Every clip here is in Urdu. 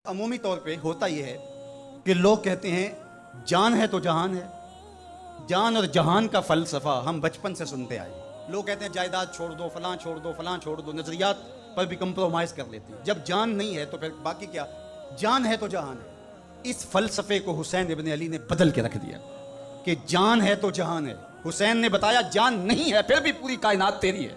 عمومی طور پہ ہوتا یہ ہے کہ لوگ کہتے ہیں جان ہے تو جہان ہے. جان اور جہان کا فلسفہ ہم بچپن سے سنتے آئے. لوگ کہتے ہیں جائیداد چھوڑ دو، فلاں چھوڑ دو، فلاں چھوڑ دو، نظریات پر بھی کمپرومائز کر لیتے ہیں. جب جان نہیں ہے تو پھر باقی کیا؟ جان ہے تو جہان ہے. اس فلسفے کو حسین ابن علی نے بدل کے رکھ دیا کہ جان ہے تو جہان ہے. حسین نے بتایا جان نہیں ہے پھر بھی پوری کائنات تیری ہے.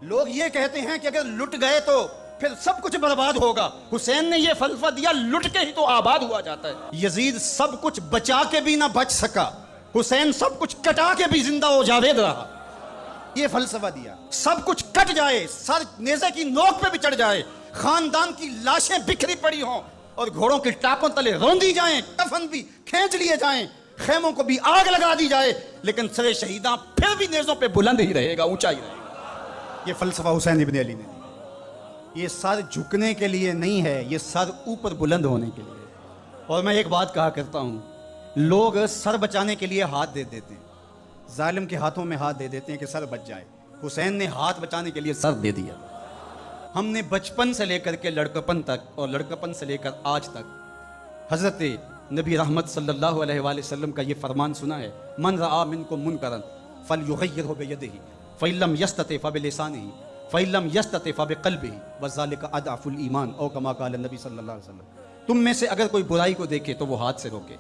لوگ یہ کہتے ہیں کہ اگر لٹ گئے تو پھر سب کچھ برباد ہوگا. حسین نے یہ فلسفہ دیا لٹ کے ہی تو آباد ہوا جاتا ہے. یزید سب کچھ بچا کے بھی نہ بچ سکا، حسین سب کچھ کٹا کے بھی زندہ و جاوید رہا. یہ فلسفہ دیا سب کچھ کٹ جائے، سر نیزے کی نوک پہ بھی چڑھ جائے، خاندان کی لاشیں بکھری پڑی ہوں اور گھوڑوں کی ٹاپوں تلے روندی جائیں، کفن بھی کھینچ لیے جائیں، خیموں کو بھی آگ لگا دی جائے، لیکن سر شہیداں پھر بھی نیزوں پہ بلند ہی رہے گا، اونچا ہی رہے گا. یہ فلسفہ حسین ابن علی نے دیا. یہ سر جھکنے کے لیے نہیں ہے، یہ سر اوپر بلند ہونے کے لیے. اور میں ایک بات کہا کرتا ہوں، لوگ سر بچانے کے لیے ہاتھ دے دیتے ہیں، ظالم کے ہاتھوں میں ہاتھ دے دیتے ہیں کہ سر بچ جائے. حسین نے ہاتھ بچانے کے لیے سر دے دیا. ہم نے بچپن سے لے کر کے لڑکپن تک اور لڑکپن سے لے کر آج تک حضرت نبی رحمت صلی اللہ علیہ وآلہ وسلم کا یہ فرمان سنا ہے، من رآ منکم منکرا فلیغیرہ بیدہ فإن لم یستطع فبلسانہ فإن لم یستطع فبقلبہ وذلک اضعف الایمان، او کما قال النبی صلی اللہ علیہ وسلم. تم میں سے اگر کوئی برائی کو دیکھے تو وہ ہاتھ سے روکے،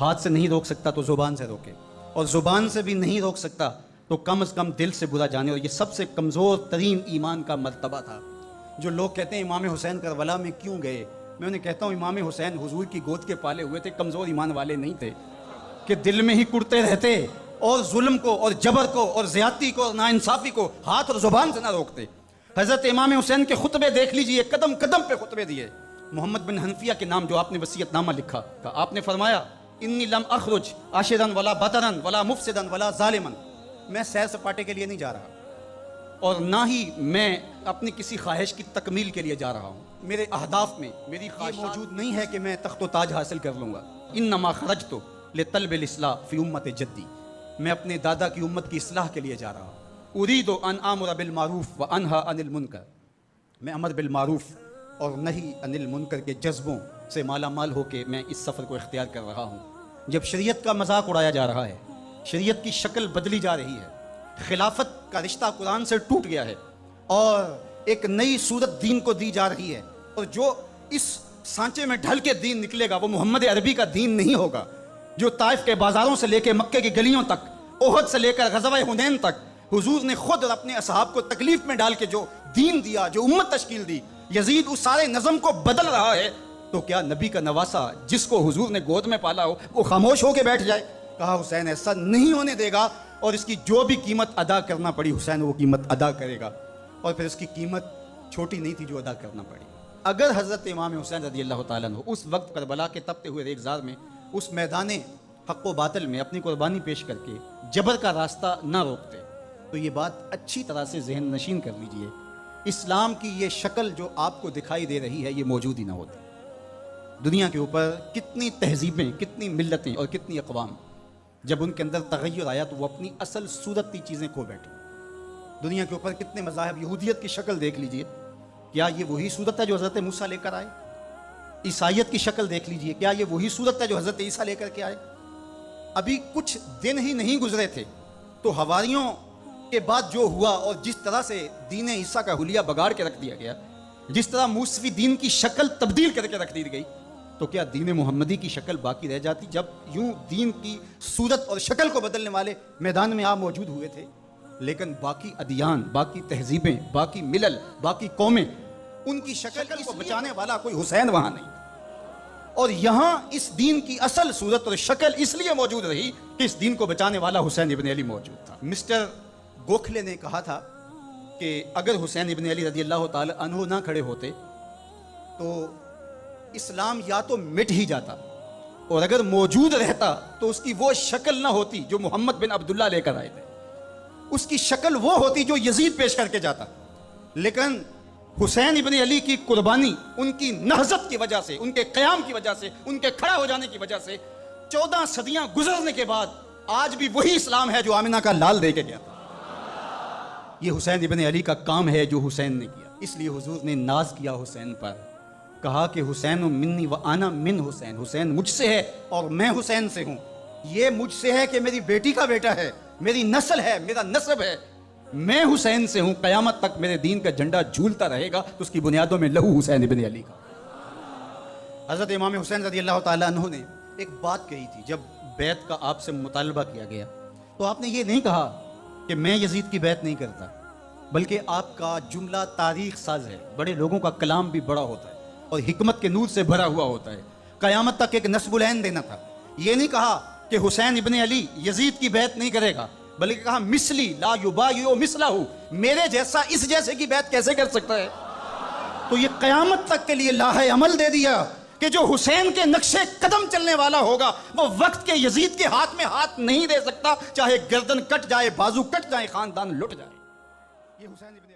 ہاتھ سے نہیں روک سکتا تو زبان سے روکے، اور زبان سے بھی نہیں روک سکتا تو کم از کم دل سے برا جانے. اور یہ سب سے کمزور ترین ایمان کا مرتبہ تھا. جو لوگ کہتے ہیں امام حسین کربلا میں کیوں گئے، میں انہیں کہتا ہوں امام حسین حضور کی گود کے پالے ہوئے تھے، کمزور ایمان والے نہیں تھے کہ دل میں ہی کڑتے رہتے اور ظلم کو اور جبر کو اور زیادتی کو اور ناانصافی کو ہاتھ اور زبان سے نہ روکتے. حضرت امام حسین کے خطبے دیکھ لیجئے، قدم قدم پہ خطبے دیے. محمد بن حنفیہ کے نام جو آپ نے وصیت نامہ لکھا، آپ نے فرمایا انی لم اخرج عاشرا ولا بطرا ولا مفسدا ولا ظالما، میں سیر سپاٹے کے لیے نہیں جا رہا اور نہ ہی میں اپنی کسی خواہش کی تکمیل کے لیے جا رہا ہوں. میرے اہداف میں میری خواہش موجود نہیں ہے کہ میں تخت و تاج حاصل کر لوں گا. انما خرجت لطلب الاصلاح فی امت جدی، میں اپنے دادا کی امت کی اصلاح کے لیے جا رہا ہوں. اريد ان آمر بالمعروف وانہا عن المنکر، میں امر بالمعروف اور نہی عن المنکر کے جذبوں سے مالا مال ہو کے میں اس سفر کو اختیار کر رہا ہوں. جب شریعت کا مذاق اڑایا جا رہا ہے، شریعت کی شکل بدلی جا رہی ہے، خلافت کا رشتہ قرآن سے ٹوٹ گیا ہے اور ایک نئی صورت دین کو دی جا رہی ہے، اور جو اس سانچے میں ڈھل کے دین نکلے گا وہ محمد عربی کا دین نہیں ہوگا جو طائف کے بازاروں سے لے کے مکے کی گلیوں تک، احد سے لے کر غزوہ حنین تک حضور نے خود اور اپنے اصحاب کو تکلیف میں ڈال کے جو دین دیا، جو امت تشکیل دی. یزید اس سارے نظم کو بدل رہا ہے، تو کیا نبی کا نواسا جس کو حضور نے گود میں پالا ہو وہ خاموش ہو کے بیٹھ جائے؟ کہا حسین ایسا نہیں ہونے دے گا، اور اس کی جو بھی قیمت ادا کرنا پڑی حسین وہ قیمت ادا کرے گا. اور پھر اس کی قیمت چھوٹی نہیں تھی جو ادا کرنا پڑی. اگر حضرت امام حسین رضی اللہ تعالیٰ عنہ اس وقت کربلا کے تپتے ہوئے ریگزار میں، اس میدان حق و باطل میں اپنی قربانی پیش کر کے جبر کا راستہ نہ روکتے تو یہ بات اچھی طرح سے ذہن نشین کر لیجئے، اسلام کی یہ شکل جو آپ کو دکھائی دے رہی ہے یہ موجود ہی نہ ہوتی. دنیا کے اوپر کتنی تہذیبیں، کتنی ملتیں اور کتنی اقوام، جب ان کے اندر تغیر آیا تو وہ اپنی اصل صورتی چیزیں کھو بیٹھے. دنیا کے اوپر کتنے مذاہب، یہودیت کی شکل دیکھ لیجئے، کیا یہ وہی صورت ہے جو حضرت موسیٰ لے کر آئے؟ عیسائیت کی شکل دیکھ لیجئے، کیا یہ وہی صورت ہے جو حضرت عیسیٰ لے کر کے آئے؟ ابھی کچھ دن ہی نہیں گزرے تھے تو حواریوں کے بعد جو ہوا اور جس طرح سے دین عیسیٰ کا حلیہ بگاڑ کے رکھ دیا گیا، جس طرح موسوی دین کی شکل تبدیل کر کے رکھ دی گئی، تو کیا دین محمدی کی شکل باقی رہ جاتی جب یوں دین کی صورت اور شکل کو بدلنے والے میدان میں آپ موجود ہوئے تھے؟ لیکن باقی ادیان، باقی تہذیبیں، باقی ملل، باقی قومیں، ان کی شکل کو بچانے والا کوئی حسین وہاں نہیں. اور یہاں اس دین کی اصل صورت اور شکل اس لیے موجود رہی کہ اس دین کو بچانے والا حسین ابن علی موجود تھا. مسٹر گوکھلے نے کہا تھا کہ اگر حسین ابن علی رضی اللہ تعالی عنہ نہ کھڑے ہوتے تو اسلام یا تو مٹ ہی جاتا، اور اگر موجود رہتا تو اس کی وہ شکل نہ ہوتی جو محمد بن عبداللہ لے کر آئے تھے. اس کی شکل وہ ہوتی جو یزید پیش کر کے جاتا. لیکن حسین ابن علی کی قربانی، ان کی نہضت کی وجہ سے، ان کے قیام کی وجہ سے، ان کے کھڑا ہو جانے کی وجہ سے 14 صدیاں گزرنے کے بعد آج بھی وہی اسلام ہے جو آمنہ کا لال دے کے گیا تھا. یہ حسین ابن علی کا کام ہے جو حسین نے کیا. اس لیے حضور نے ناز کیا حسین پر، کہا کہ حسین منی و انا من حسین، حسین مجھ سے ہے اور میں حسین سے ہوں. یہ مجھ سے ہے کہ میری بیٹی کا بیٹا ہے، میری نسل ہے، میرا نسب ہے. میں حسین سے ہوں، قیامت تک میرے دین کا جھنڈا جھولتا رہے گا. تو اس کی بنیادوں میں لہو حسین ابن علی کا. حضرت امام حسین رضی اللہ تعالیٰ عنہ نے ایک بات کہی تھی جب بیعت کا آپ سے مطالبہ کیا گیا. تو آپ نے یہ نہیں کہا کہ میں یزید کی بیعت نہیں کرتا، بلکہ آپ کا جملہ تاریخ ساز ہے. بڑے لوگوں کا کلام بھی بڑا ہوتا ہے اور حکمت کے نور سے بھرا ہوا ہوتا ہے. قیامت تک ایک نصب العین دینا تھا. یہ نہیں کہا کہ حسین ابن علی یزید کی بیعت نہیں کرے گا، بلکہ کہا مثلی لا یبایع مثلہ، میرے جیسا اس جیسے کی بیعت کیسے کر سکتا ہے. تو یہ قیامت تک کے لیے لاہ عمل دے دیا کہ جو حسین کے نقشے قدم چلنے والا ہوگا وہ وقت کے یزید کے ہاتھ میں ہاتھ نہیں دے سکتا، چاہے گردن کٹ جائے، بازو کٹ جائے، خاندان لٹ جائے. یہ حسین ابن